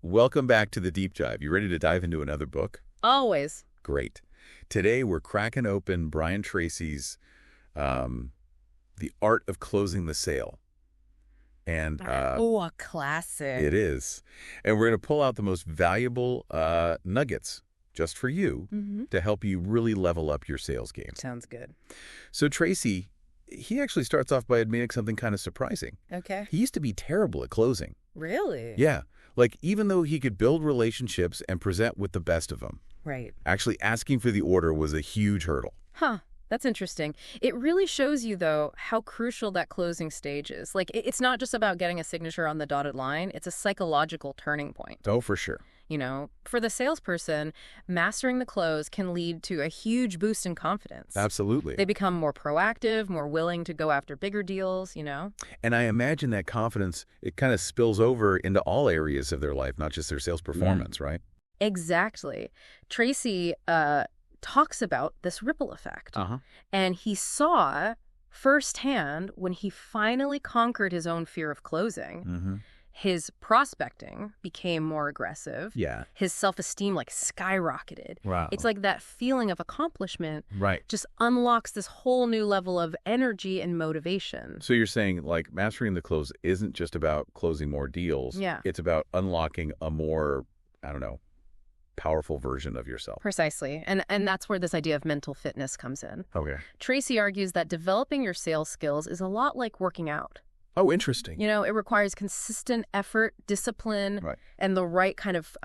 welcome back to the Deep Dive. You ready to dive into another book? Always. Great. Today we're cracking open Brian Tracy's The Art of Closing the Sale. And A classic. it is. And we're going to pull out the most valuable nuggets just for you to help you really level up your sales game. Sounds good. So Tracy, he actually starts off by admitting something kind of surprising. Okay. He used to be terrible at closing. Really? Yeah. Like, even though he could build relationships and present with the best of them, Right. actually asking for the order was a huge hurdle. Huh. That's interesting. It really shows you, though, how crucial that closing stage is. Like, it's not just about getting a signature on the dotted line. It's a psychological turning point. Oh, for sure. You know, for the salesperson, mastering the close can lead to a huge boost in confidence. Absolutely. They become more proactive, more willing to go after bigger deals, you know? And I imagine that confidence, it kind of spills over into all areas of their life, not just their sales performance, right? Exactly. Tracy talks about this ripple effect. Uh-huh. And he saw firsthand when he finally conquered his own fear of closing. His prospecting became more aggressive. Yeah. His self-esteem skyrocketed. Wow. It's like that feeling of accomplishment Right. just unlocks this whole new level of energy and motivation. So you're saying, like, mastering the close isn't just about closing more deals. Yeah. It's about unlocking a more, I don't know, powerful version of yourself. Precisely. And that's where this idea of mental fitness comes in. Okay. Tracy argues that developing your sales skills is a lot like working out. Oh, interesting. You know, it requires consistent effort, discipline, Right. and the right kind of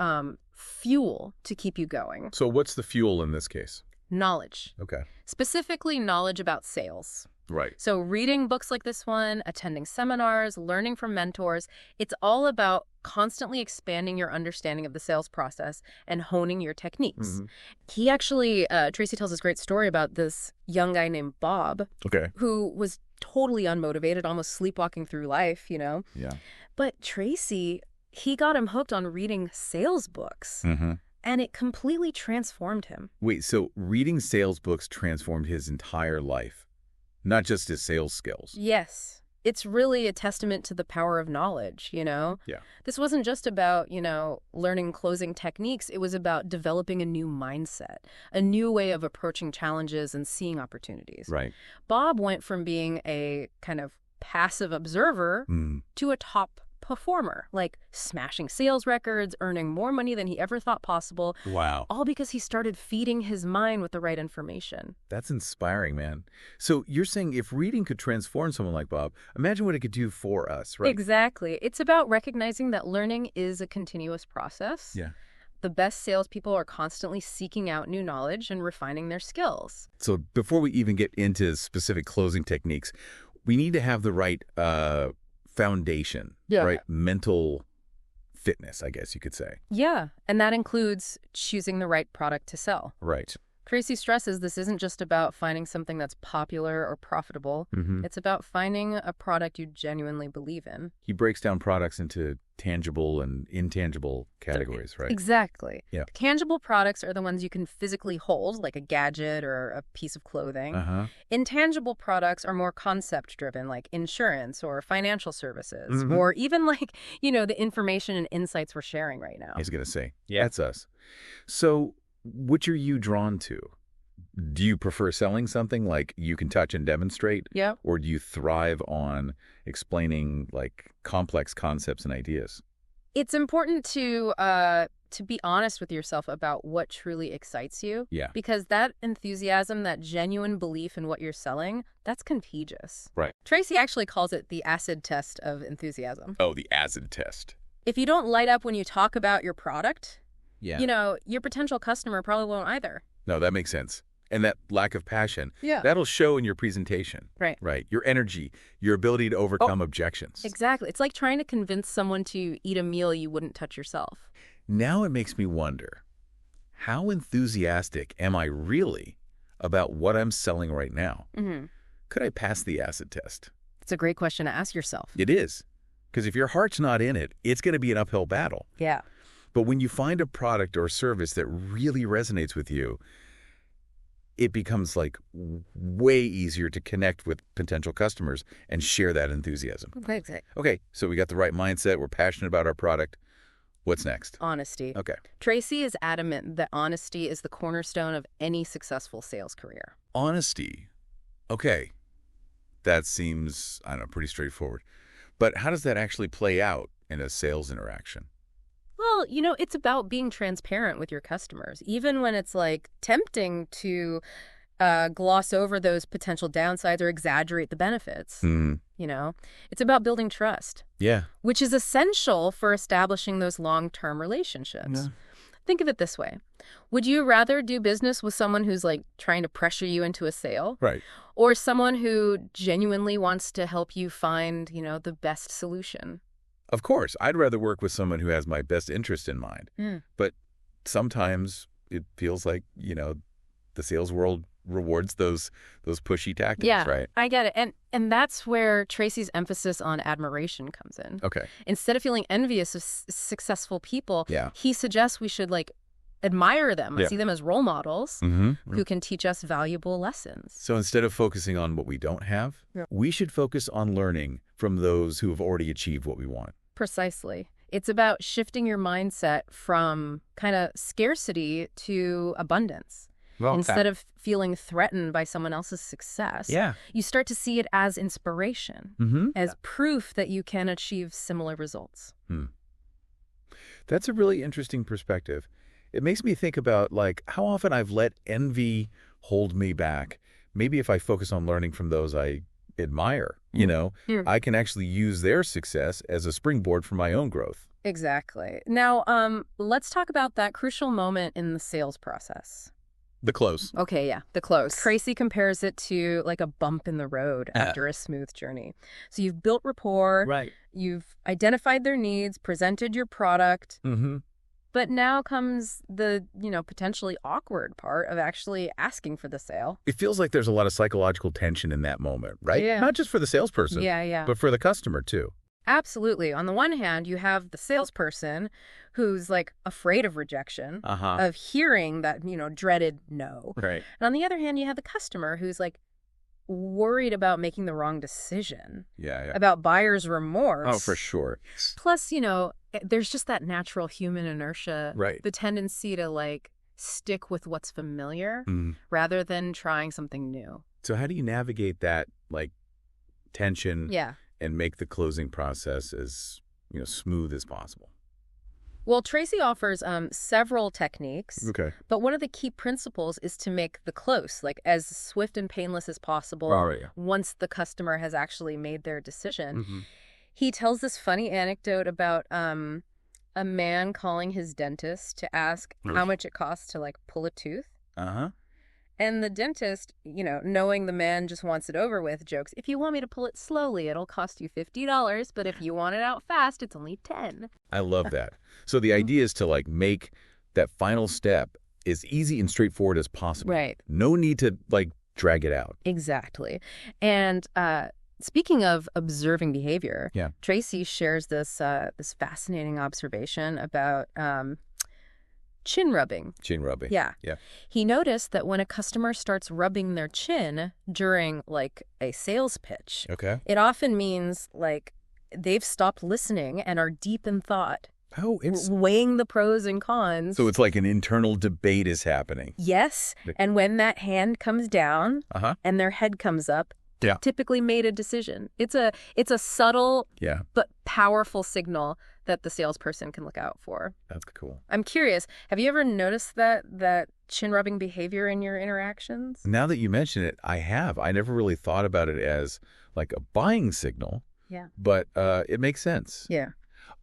fuel to keep you going. So what's the fuel in this case? Knowledge. Okay. Specifically, knowledge about sales. Right. So reading books like this one, attending seminars, learning from mentors, it's all about constantly expanding your understanding of the sales process and honing your techniques. He actually, Tracy tells this great story about this young guy named Bob, Okay. who was totally unmotivated, almost sleepwalking through life, you know? Yeah. But Tracy, he got him hooked on reading sales books, and it completely transformed him. Wait, so reading sales books transformed his entire life, not just his sales skills. Yes. It's really a testament to the power of knowledge, you know? Yeah. This wasn't just about, learning closing techniques. It was about developing a new mindset, a new way of approaching challenges and seeing opportunities. Right. Bob went from being a kind of passive observer to a top performer, like smashing sales records, earning more money than he ever thought possible. Wow. All because he started feeding his mind with the right information. That's inspiring, man. So you're saying if reading could transform someone like Bob, imagine what it could do for us, right? Exactly. It's about recognizing that learning is a continuous process. Yeah. The best salespeople are constantly seeking out new knowledge and refining their skills. So before we even get into specific closing techniques, we need to have the right foundation, right? Mental fitness, I guess you could say. Yeah, and that includes choosing the right product to sell. Right. Tracy stresses this isn't just about finding something that's popular or profitable. It's about finding a product you genuinely believe in. He breaks down products into tangible and intangible categories, right? Exactly. Yeah. Tangible products are the ones you can physically hold, like a gadget or a piece of clothing. Intangible products are more concept-driven, like insurance or financial services, or even like, the information and insights we're sharing right now. I was going to say, that's us. So which are you drawn to? Do you prefer selling something like you can touch and demonstrate? Yeah. Or do you thrive on explaining like complex concepts and ideas? It's important to be honest with yourself about what truly excites you. Yeah. Because that enthusiasm, that genuine belief in what you're selling, that's contagious. Right. Tracy actually calls it the acid test of enthusiasm. Oh, the acid test. If you don't light up when you talk about your product, yeah, your potential customer probably won't either. No, that makes sense. And that lack of passion, Yeah. that'll show in your presentation. Right. Right. Your energy, your ability to overcome objections. Exactly. It's like trying to convince someone to eat a meal you wouldn't touch yourself. Now it makes me wonder, how enthusiastic am I really about what I'm selling right now? Could I pass the acid test? It's a great question to ask yourself. It is. Because if your heart's not in it, it's going to be an uphill battle. Yeah. But when you find a product or service that really resonates with you, it becomes like way easier to connect with potential customers and share that enthusiasm. Exactly. Okay, so we got the right mindset. We're passionate about our product. What's next? Honesty. Okay. Tracy is adamant that honesty is the cornerstone of any successful sales career. Honesty. Okay. That seems, I don't know, pretty straightforward. But how does that actually play out in a sales interaction? Well, it's about being transparent with your customers, even when it's like tempting to gloss over those potential downsides or exaggerate the benefits. It's about building trust. Yeah. Which is essential for establishing those long-term relationships. Yeah. Think of it this way. Would you rather do business with someone who's like trying to pressure you into a sale? Right. Or someone who genuinely wants to help you find, the best solution? Of course, I'd rather work with someone who has my best interest in mind. But sometimes it feels like, the sales world rewards those pushy tactics, right? I get it. And that's where Tracy's emphasis on admiration comes in. Okay. Instead of feeling envious of successful people, Yeah. he suggests we should admire them, see them as role models who can teach us valuable lessons. So instead of focusing on what we don't have, we should focus on learning from those who have already achieved what we want. Precisely. It's about shifting your mindset from kind of scarcity to abundance. Well, instead of feeling threatened by someone else's success, you start to see it as inspiration, as proof that you can achieve similar results. That's a really interesting perspective. It makes me think about, how often I've let envy hold me back. Maybe if I focus on learning from those I admire, I can actually use their success as a springboard for my own growth. Exactly. Now, let's talk about that crucial moment in the sales process. The close. Okay, yeah, the close. Tracy compares it to like a bump in the road after a smooth journey. So you've built rapport. Right. You've identified their needs, presented your product. But now comes the, potentially awkward part of actually asking for the sale. It feels like there's a lot of psychological tension in that moment, right? Yeah. Not just for the salesperson, but for the customer too. Absolutely. On the one hand, you have the salesperson who's afraid of rejection, of hearing that, dreaded no. Right. And on the other hand, you have the customer who's worried about making the wrong decision. Yeah. About buyer's remorse. Oh, for sure. Plus, there's just that natural human inertia. Right. The tendency to stick with what's familiar rather than trying something new. So how do you navigate that tension and make the closing process as smooth as possible? Well, Tracy offers several techniques. Okay. But one of the key principles is to make the close as swift and painless as possible once the customer has actually made their decision. He tells this funny anecdote about a man calling his dentist to ask how much it costs to pull a tooth. And the dentist, knowing the man just wants it over with, jokes, if you want me to pull it slowly, it'll cost you $50. But if you want it out fast, it's only $10. I love that. So the idea is to make that final step as easy and straightforward as possible. Right. No need to drag it out. Exactly. And speaking of observing behavior, Tracy shares this fascinating observation about chin rubbing. Chin rubbing. Yeah. He noticed that when a customer starts rubbing their chin during a sales pitch, it often means they've stopped listening and are deep in thought. Oh, it's weighing the pros and cons. So it's like an internal debate is happening. Yes. And when that hand comes down and their head comes up, typically made a decision. It's a subtle but powerful signal that the salesperson can look out for. That's cool. I'm curious, have you ever noticed that chin rubbing behavior in your interactions? Now that you mention it, I have. I never really thought about it as a buying signal. Yeah. But it makes sense. Yeah.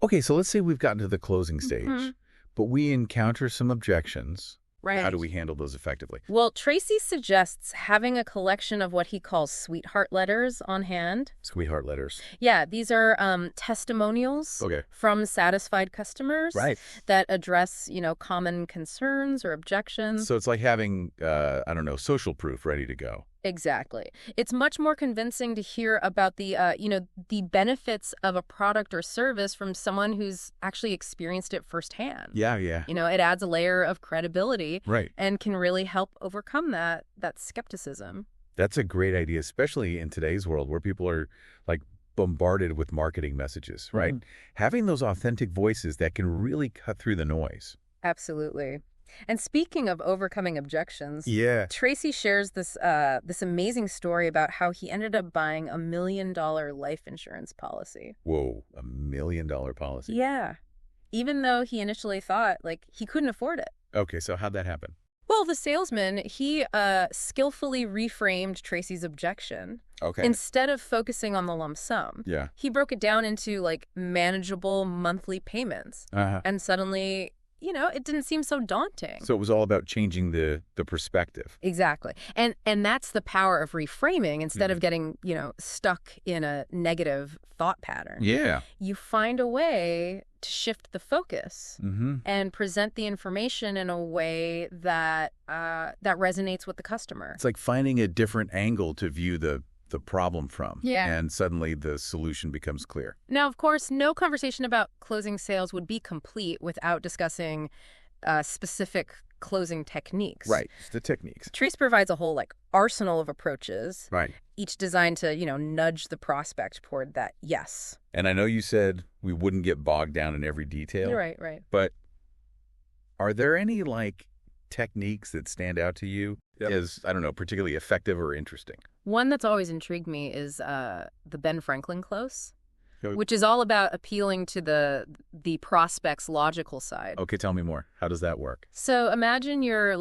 Okay, so let's say we've gotten to the closing stage, but we encounter some objections. Right. How do we handle those effectively? Well, Tracy suggests having a collection of what he calls sweetheart letters on hand. Sweetheart letters. Yeah, these are testimonials from satisfied customers that address, common concerns or objections. So it's like having, social proof ready to go. Exactly. It's much more convincing to hear about the benefits of a product or service from someone who's actually experienced it firsthand. Yeah. It adds a layer of credibility Right. and can really help overcome that skepticism. That's a great idea, especially in today's world where people are bombarded with marketing messages, right? Having those authentic voices that can really cut through the noise. Absolutely. And speaking of overcoming objections, Yeah. Tracy shares this amazing story about how he ended up buying $1 million life insurance policy. Whoa, $1 million policy. Yeah. Even though he initially thought, like, he couldn't afford it. Okay, so how'd that happen? Well, the salesman, he skillfully reframed Tracy's objection. Okay. Instead of focusing on the lump sum, Yeah. he broke it down into, like, manageable monthly payments. And suddenly, it didn't seem so daunting. So it was all about changing the perspective. Exactly. And that's the power of reframing. Instead of getting, stuck in a negative thought pattern. Yeah. You find a way to shift the focus and present the information in a way that that resonates with the customer. It's like finding a different angle to view the problem from. Yeah. And suddenly the solution becomes clear. Now, of course, no conversation about closing sales would be complete without discussing specific closing techniques. Right. It's the techniques. Trace provides a whole arsenal of approaches, Right. each designed to, nudge the prospect toward that yes. And I know you said we wouldn't get bogged down in every detail. Right. But are there any techniques that stand out to you as, I don't know, particularly effective or interesting? One that's always intrigued me is the Ben Franklin close, Okay. which is all about appealing to the prospect's logical side. Okay, tell me more. How does that work? So imagine you're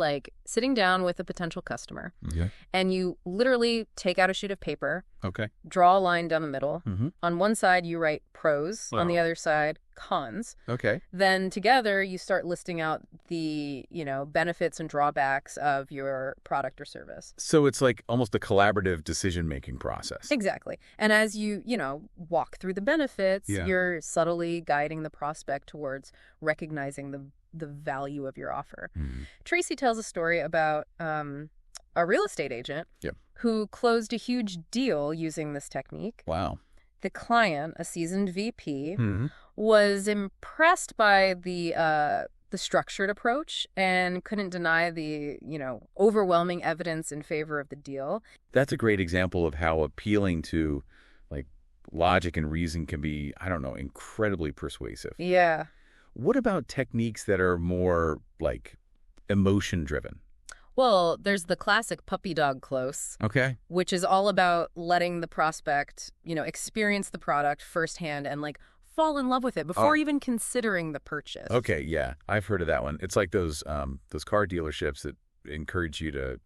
sitting down with a potential customer Okay. and you literally take out a sheet of paper, Okay. draw a line down the middle. Mm-hmm. On one side, you write pros. On the other side, cons. Okay. Then together, you start listing out the, benefits and drawbacks of your product or service. So it's like almost a collaborative decision-making process. Exactly. And as you, walk through the benefits, Yeah. you're subtly guiding the prospect towards recognizing the value of your offer. Mm-hmm. Tracy tells a story about a real estate agent Yep. who closed a huge deal using this technique. Wow. The client, a seasoned VP, Mm-hmm. was impressed by the structured approach and couldn't deny the, overwhelming evidence in favor of the deal. That's a great example of how appealing to logic and reason can be, I don't know, incredibly persuasive. Yeah. What about techniques that are more emotion-driven? Well, there's the classic puppy dog close, Okay. which is all about letting the prospect, experience the product firsthand and fall in love with it before even considering the purchase. Okay, yeah. I've heard of that one. It's like those car dealerships that encourage you to,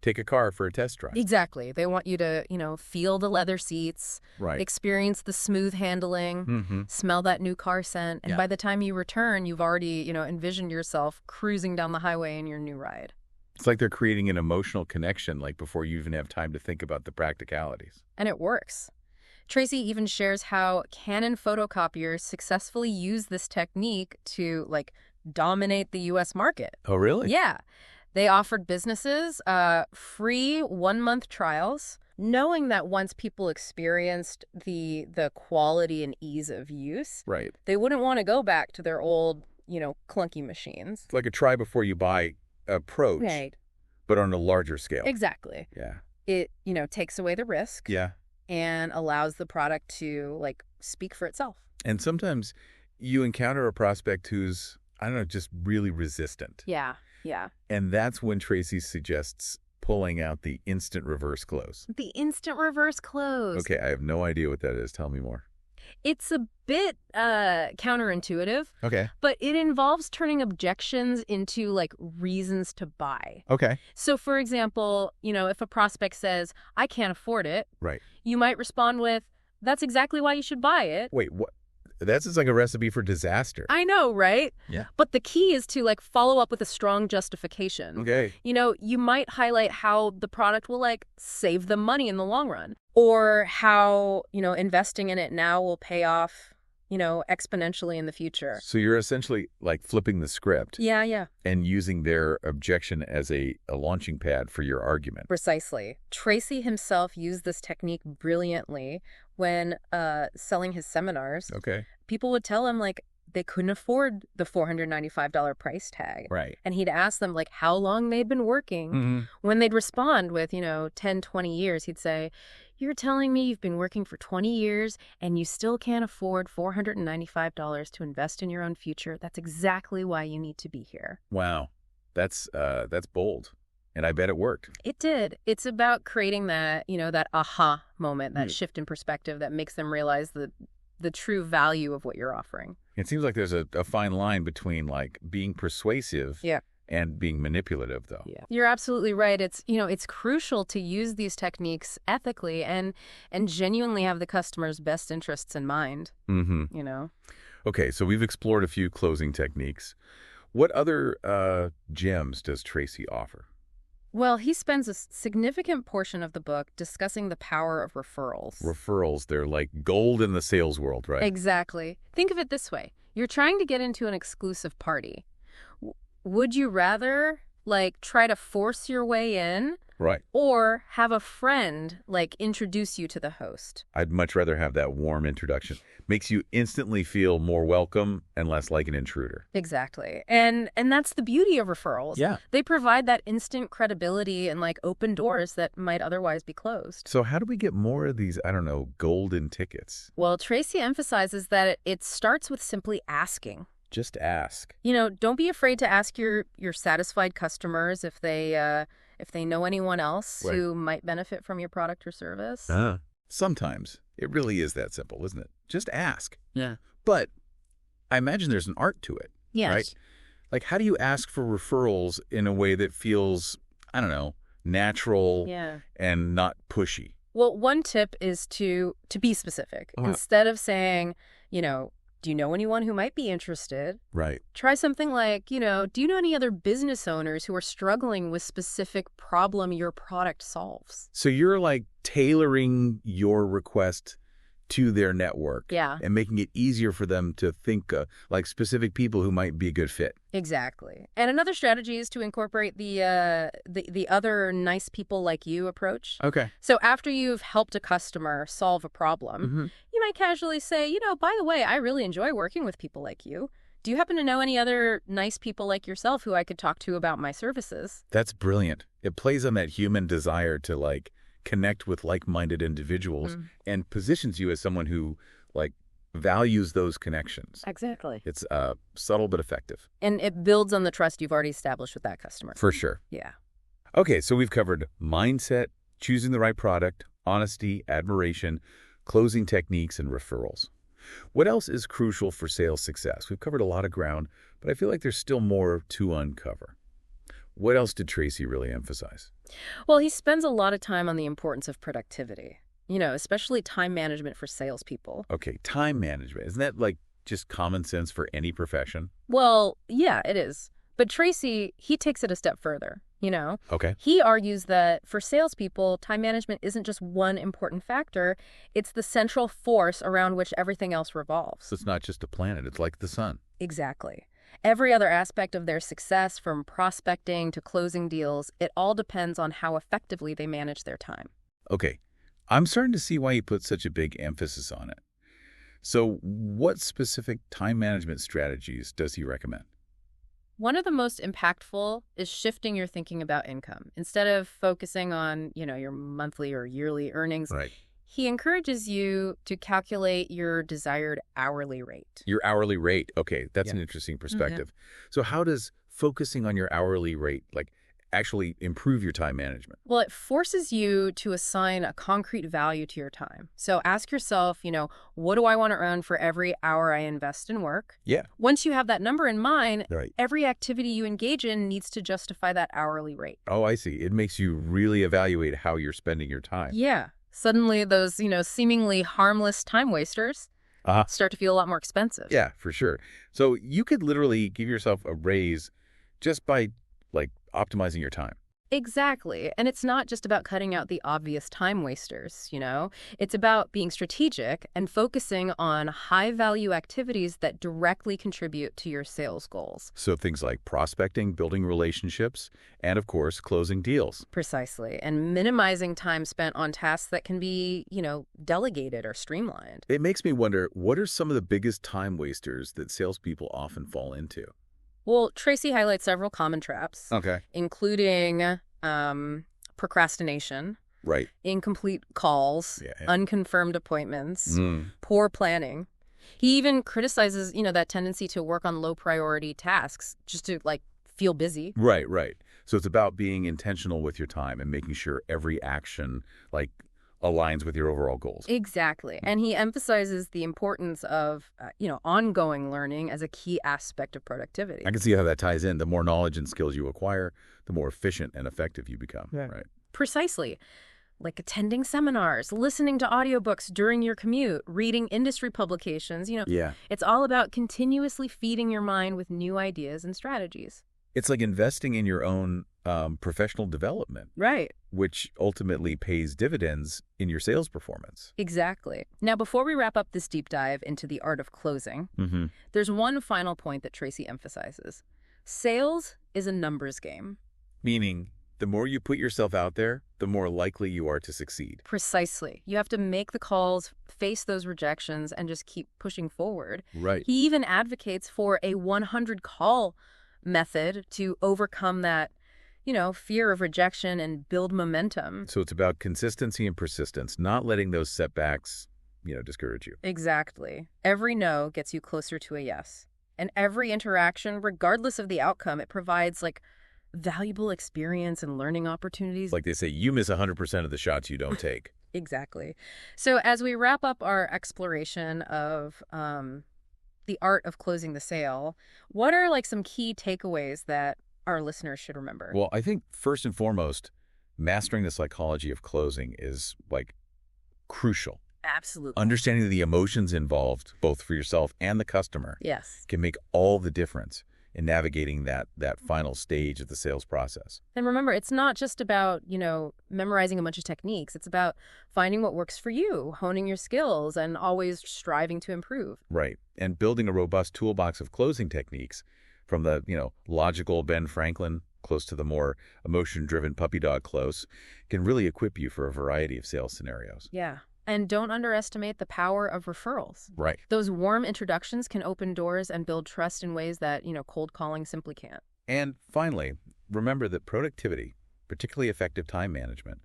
take a car for a test drive. Exactly. They want you to, feel the leather seats, Right. experience the smooth handling, Mm-hmm. smell that new car scent. And Yeah. by the time you return, you've already, envisioned yourself cruising down the highway in your new ride. It's like they're creating an emotional connection before you even have time to think about the practicalities. And it works. Tracy even shares how Canon photocopiers successfully use this technique to dominate the U.S. market. Oh, really? Yeah. They offered businesses free 1-month trials, knowing that once people experienced the quality and ease of use, Right. they wouldn't want to go back to their old, clunky machines. It's like a try before you buy approach, Right. but on a larger scale. Exactly. Yeah. It, takes away the risk Yeah. and allows the product to speak for itself. And sometimes you encounter a prospect who's, I don't know, just really resistant. Yeah. And that's when Tracy suggests pulling out the instant reverse close. The instant reverse close. Okay, I have no idea what that is. Tell me more. It's a bit counterintuitive, Okay. but it involves turning objections into reasons to buy. Okay. So, for example, if a prospect says, I can't afford it, Right. you might respond with, that's exactly why you should buy it. Wait, what? That's just like a recipe for disaster. I know, right? Yeah. But the key is to follow up with a strong justification. Okay. You might highlight how the product will save them money in the long run, or how, investing in it now will pay off, exponentially in the future. So you're essentially flipping the script Yeah. and using their objection as a launching pad for your argument. Precisely. Tracy himself used this technique brilliantly when selling his seminars. Okay. People would tell him they couldn't afford the $495 price tag. Right. And he'd ask them how long they'd been working. Mm-hmm. When they'd respond with, 10, 20 years, he'd say, You're telling me you've been working for 20 years and you still can't afford $495 to invest in your own future? That's exactly why you need to be here. Wow. That's bold. And I bet it worked. It did. It's about creating that, that aha moment, that shift in perspective that makes them realize the true value of what you're offering. It seems like there's a fine line between like being persuasive and being manipulative, though. Yeah. You're absolutely right. It's crucial to use these techniques ethically and genuinely have the customer's best interests in mind. Okay, so we've explored a few closing techniques. What other gems does Tracy offer? Well, he spends a significant portion of the book discussing the power of referrals. Referrals, they're like gold in the sales world, right? Exactly. Think of it this way. You're trying to get into an exclusive party. Would you rather, try to force your way in? Right. Or have a friend, introduce you to the host? I'd much rather have that warm introduction. Makes you instantly feel more welcome and less like an intruder. Exactly. And that's the beauty of referrals. Yeah. They provide that instant credibility and, open doors that might otherwise be closed. So how do we get more of these, golden tickets? Well, Tracy emphasizes that it starts with simply asking. Just ask. Don't be afraid to ask your satisfied customers if they know anyone else who might benefit from your product or service. Sometimes it really is that simple, isn't it? Just ask. Yeah. But I imagine there's an art to it. Yes. Right? Like, how do you ask for referrals in a way that feels, natural and not pushy? Well, one tip is to be specific. Instead of saying, do you know anyone who might be interested? Right. Try something like, do you know any other business owners who are struggling with specific problem your product solves? So you're tailoring your request to their network. Yeah. And making it easier for them to think specific people who might be a good fit. Exactly. And another strategy is to incorporate the other nice people like you approach. Okay. So after you've helped a customer solve a problem, you might casually say, by the way, I really enjoy working with people like you. Do you happen to know any other nice people like yourself who I could talk to about my services? That's brilliant. It plays on that human desire to connect with like-minded individuals and positions you as someone who values those connections. Exactly. It's subtle but effective. And it builds on the trust you've already established with that customer. For sure. Yeah. Okay, so we've covered mindset, choosing the right product, honesty, admiration, closing techniques, and referrals. What else is crucial for sales success? We've covered a lot of ground, but I feel like there's still more to uncover. What else did Tracy really emphasize? Well, he spends a lot of time on the importance of productivity, especially time management for salespeople. Okay, time management. Isn't that just common sense for any profession? Well, yeah, it is. But Tracy, he takes it a step further, Okay. He argues that for salespeople, time management isn't just one important factor. It's the central force around which everything else revolves. So it's not just a planet. It's like the sun. Exactly. Every other aspect of their success, from prospecting to closing deals, it all depends on how effectively they manage their time. Okay. I'm starting to see why he puts such a big emphasis on it. So what specific time management strategies does he recommend? One of the most impactful is shifting your thinking about income. Instead of focusing on, your monthly or yearly earnings, Right. He encourages you to calculate your desired hourly rate. Your hourly rate. Okay, that's an interesting perspective. So how does focusing on your hourly rate actually improve your time management? Well, it forces you to assign a concrete value to your time. So ask yourself, what do I want to earn for every hour I invest in work? Yeah. Once you have that number in mind, Right. every activity you engage in needs to justify that hourly rate. Oh, I see. It makes you really evaluate how you're spending your time. Yeah. Suddenly those, seemingly harmless time wasters start to feel a lot more expensive. Yeah, for sure. So you could literally give yourself a raise just by optimizing your time. Exactly. And it's not just about cutting out the obvious time wasters, It's about being strategic and focusing on high-value activities that directly contribute to your sales goals. So things like prospecting, building relationships, and of course, closing deals. Precisely. And minimizing time spent on tasks that can be, delegated or streamlined. It makes me wonder, what are some of the biggest time wasters that salespeople often fall into? Well, Tracy highlights several common traps, Okay. including procrastination, Right. incomplete calls, Yeah. unconfirmed appointments, poor planning. He even criticizes, that tendency to work on low priority tasks just to feel busy. Right, right. So it's about being intentional with your time and making sure every action aligns with your overall goals. Exactly. And he emphasizes the importance of, ongoing learning as a key aspect of productivity. I can see how that ties in. The more knowledge and skills you acquire, the more efficient and effective you become. Yeah. Right. Precisely. Like attending seminars, listening to audiobooks during your commute, reading industry publications. Yeah. It's all about continuously feeding your mind with new ideas and strategies. It's like investing in your own professional development. Right. Which ultimately pays dividends in your sales performance. Exactly. Now, before we wrap up this deep dive into the art of closing, there's one final point that Tracy emphasizes. Sales is a numbers game. Meaning, the more you put yourself out there, the more likely you are to succeed. Precisely. You have to make the calls, face those rejections, and just keep pushing forward. Right. He even advocates for a 100 call method to overcome that, fear of rejection and build momentum. So it's about consistency and persistence, not letting those setbacks, discourage you. Exactly. Every no gets you closer to a yes. And every interaction, regardless of the outcome, it provides valuable experience and learning opportunities. Like they say, you miss 100% of the shots you don't take. Exactly. So as we wrap up our exploration of the art of closing the sale, what are some key takeaways that our listeners should remember? Well, I think first and foremost, mastering the psychology of closing is crucial. Absolutely. Understanding the emotions involved, both for yourself and the customer, Yes, can make all the difference in navigating that final stage of the sales process. And remember, it's not just about, memorizing a bunch of techniques. It's about finding what works for you, honing your skills, and always striving to improve. Right. And building a robust toolbox of closing techniques from the, logical Ben Franklin close to the more emotion-driven puppy dog close can really equip you for a variety of sales scenarios. Yeah. And don't underestimate the power of referrals. Right. Those warm introductions can open doors and build trust in ways that, cold calling simply can't. And finally, remember that productivity, particularly effective time management,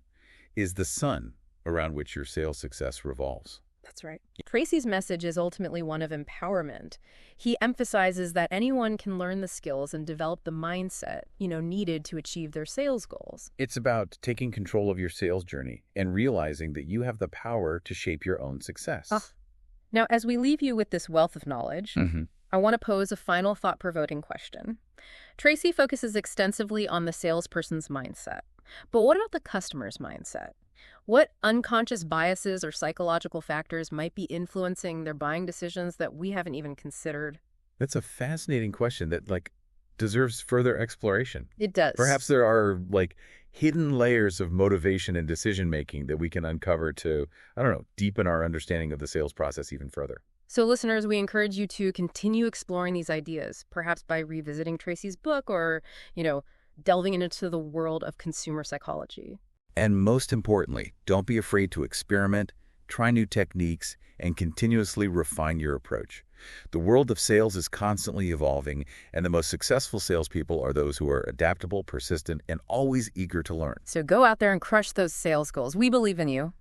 is the sun around which your sales success revolves. That's right. Tracy's message is ultimately one of empowerment. He emphasizes that anyone can learn the skills and develop the mindset, needed to achieve their sales goals. It's about taking control of your sales journey and realizing that you have the power to shape your own success. Now, as we leave you with this wealth of knowledge, I want to pose a final thought-provoking question. Tracy focuses extensively on the salesperson's mindset. But what about the customer's mindset? What unconscious biases or psychological factors might be influencing their buying decisions that we haven't even considered? That's a fascinating question that deserves further exploration. It does. Perhaps there are hidden layers of motivation and decision making that we can uncover to, deepen our understanding of the sales process even further. So listeners, we encourage you to continue exploring these ideas, perhaps by revisiting Tracy's book or, delving into the world of consumer psychology. And most importantly, don't be afraid to experiment, try new techniques, and continuously refine your approach. The world of sales is constantly evolving, and the most successful salespeople are those who are adaptable, persistent, and always eager to learn. So go out there and crush those sales goals. We believe in you.